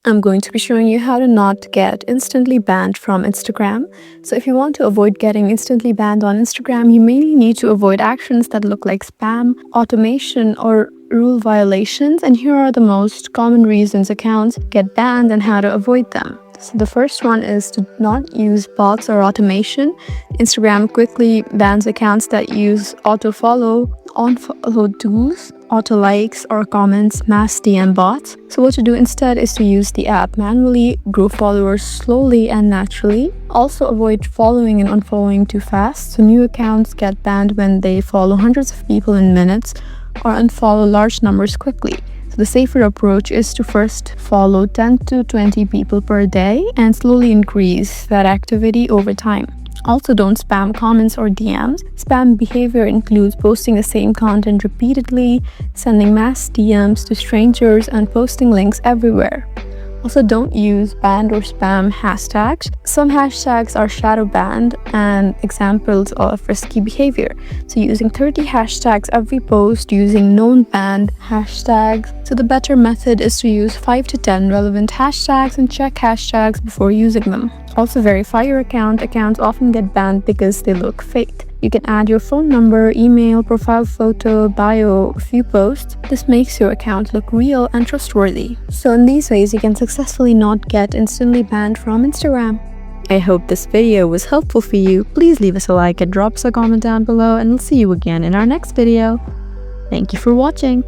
I'm going to be showing you how to not get instantly banned from Instagram. So if you want to avoid getting instantly banned on Instagram, you mainly need to avoid actions that look like spam, automation, or rule violations. And here are the most common reasons accounts get banned and how to avoid them. So the first one is to not use bots or automation. Instagram quickly bans accounts that use auto-follow, on-follow tools, auto likes or comments, mass DM bots. So what to do instead is to use the app manually, grow followers slowly and naturally. Also avoid following and unfollowing too fast. So new accounts get banned when they follow hundreds of people in minutes or unfollow large numbers quickly. So the safer approach is to first follow 10 to 20 people per day and slowly increase that activity over time. Also, don't spam comments or DMs. Spam behavior includes posting the same content repeatedly, sending mass DMs to strangers, and posting links everywhere. Also, don't use banned or spam hashtags. Some hashtags are shadow banned and examples of risky behavior. So using 30 hashtags every post, using known banned hashtags. So the better method is to use 5 to 10 relevant hashtags and check hashtags before using them. Also verify your account. Accounts often get banned because they look fake. You can add your phone number, email, profile photo, bio, a few posts. This makes your account look real and trustworthy. So in these ways, you can successfully not get instantly banned from Instagram. I hope this video was helpful for you. Please leave us a like and drop us a comment down below, and we'll see you again in our next video. Thank you for watching.